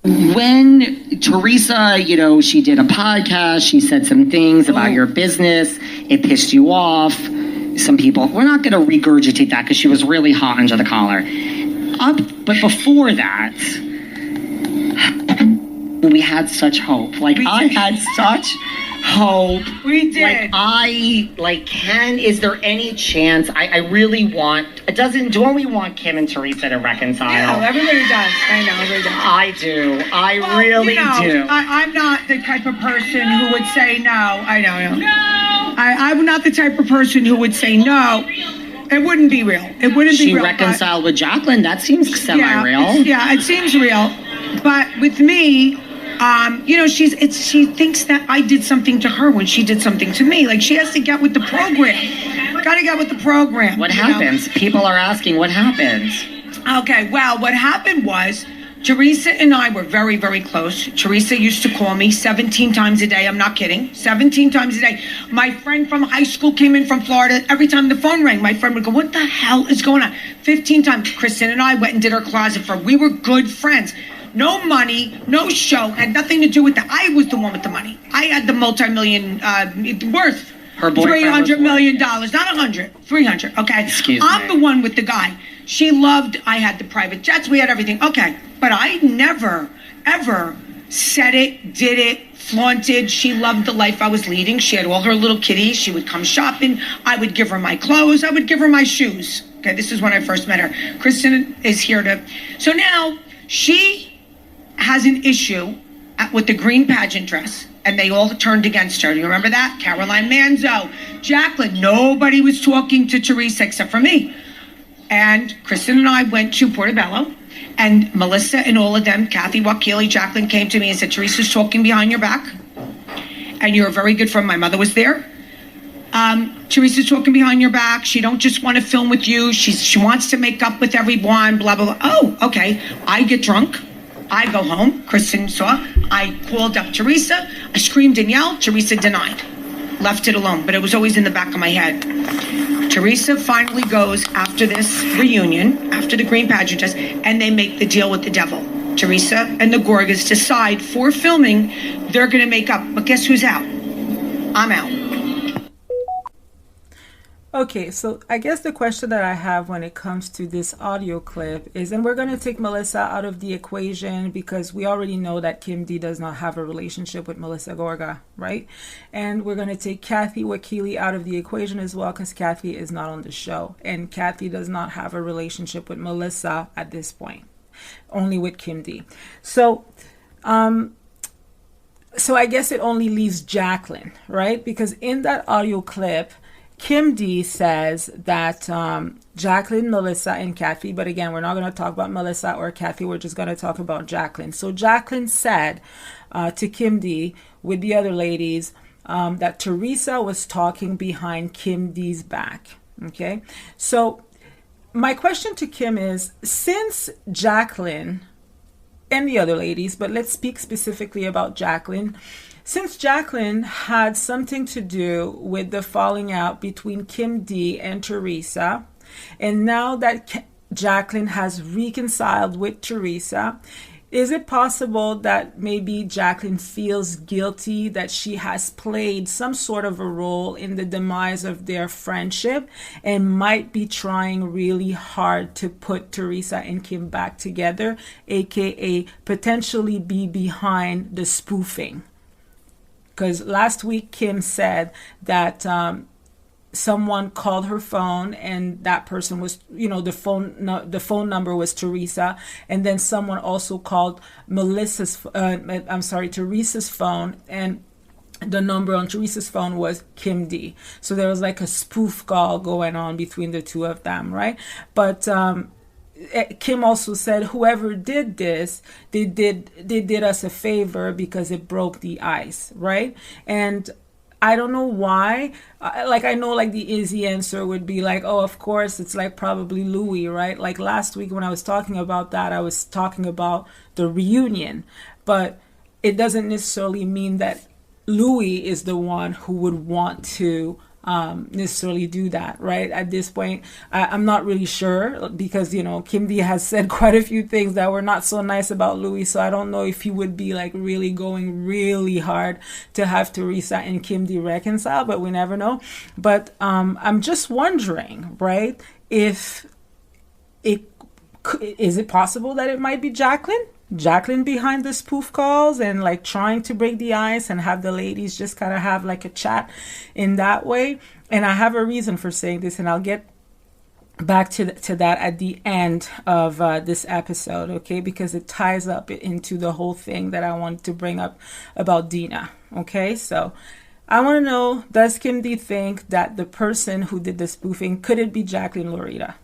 When Teresa, she did a podcast, she said some things about your business, it pissed you off. Some people, we're not going to regurgitate that because she was really hot under the collar. But before that, we had such hope. I had such hope. We did. Is there any chance? I really want, don't we want Kim and Teresa to reconcile? Yeah, everybody does. I know, everybody does. I do. I really do. I'm not the type of person who would say no. I know. No. I'm not the type of person who would say no. It wouldn't be real. It wouldn't be real. She reconciled with Jacqueline. That seems semi-real. Yeah, it seems real. But with me, she thinks that I did something to her when she did something to me. Like, she has to get with the program. Got to get with the program. What happens? People are asking what happens. Okay, well, what happened was Teresa and I were very, very close. Teresa used to call me 17 times a day. I'm not kidding. 17 times a day. My friend from high school came in from Florida. Every time the phone rang, my friend would go, what the hell is going on? 15 times. Kristen and I went and did her closet for her. We were good friends. No money, no show, had nothing to do with that. I was the one with the money. I had the multi-million worth. Her boyfriend $300 million, not 100, 300. Okay, I'm the one with the guy. She loved. I had the private jets. We had everything. Okay, but I never, ever said it, did it, flaunted. She loved the life I was leading. She had all her little kitties. She would come shopping. I would give her my clothes. I would give her my shoes. Okay, this is when I first met her. Kristen is here to. So now she has an issue with the green pageant dress, and they all turned against her. Do you remember that? Caroline Manzo, Jacqueline. Nobody was talking to Teresa except for me. And Kristen and I went to Portobello, and Melissa and all of them, Kathy Wakili, Jacqueline, came to me and said, Teresa's talking behind your back, and you're a very good friend. My mother was there. Teresa's talking behind your back. She don't just want to film with you. She wants to make up with everyone, blah, blah, blah. Oh, okay. I get drunk. I go home. Kristen saw. I called up Teresa. I screamed and yelled. Teresa denied. Left it alone. But it was always in the back of my head. Teresa finally goes after this reunion, after the green pageant test, and they make the deal with the devil. Teresa and the Gorgas decide for filming they're going to make up. But guess who's out? I'm out. Okay, so I guess the question that I have when it comes to this audio clip is, and we're going to take Melissa out of the equation because we already know that Kim D does not have a relationship with Melissa Gorga, right? And we're going to take Kathy Wakili out of the equation as well because Kathy is not on the show. And Kathy does not have a relationship with Melissa at this point, only with Kim D. So I guess it only leaves Jacqueline, right? Because in that audio clip, Kim D says that Jacqueline, Melissa, and Kathy, but again, we're not going to talk about Melissa or Kathy, we're just going to talk about Jacqueline. So Jacqueline said to Kim D with the other ladies that Teresa was talking behind Kim D's back. Okay, so my question to Kim is, since Jacqueline and the other ladies, but let's speak specifically about Jacqueline, since Jacqueline had something to do with the falling out between Kim D and Teresa, and now that Jacqueline has reconciled with Teresa, is it possible that maybe Jacqueline feels guilty that she has played some sort of a role in the demise of their friendship and might be trying really hard to put Teresa and Kim back together, aka potentially be behind the spoofing? Because last week Kim said that someone called her phone and that person was, the phone number was Teresa, and then someone also called Teresa's phone, and the number on Teresa's phone was Kim D. So there was like a spoof call going on between the two of them, right? But Kim also said whoever did this, they did us a favor because it broke the ice, right? And I don't know why. I know the easy answer would be like, oh, of course, it's probably Louis, right? Like last week when I was talking about that, I was talking about the reunion, but it doesn't necessarily mean that Louis is the one who would want to necessarily do that, right? At this point, I'm not really sure because, you know, Kim D has said quite a few things that were not so nice about Louis. So I don't know if he would be like really going really hard to have Teresa and Kim D reconcile, but we never know. But I'm just wondering, right, if is it possible that it might be Jacqueline behind the spoof calls and like trying to break the ice and have the ladies just kind of have like a chat in that way. And I have a reason for saying this, and I'll get back to that at the end of this episode, okay? Because it ties up into the whole thing that I wanted to bring up about Dina, okay? So I want to know, does Kim D think that the person who did the spoofing, could it be Jacqueline Laurita?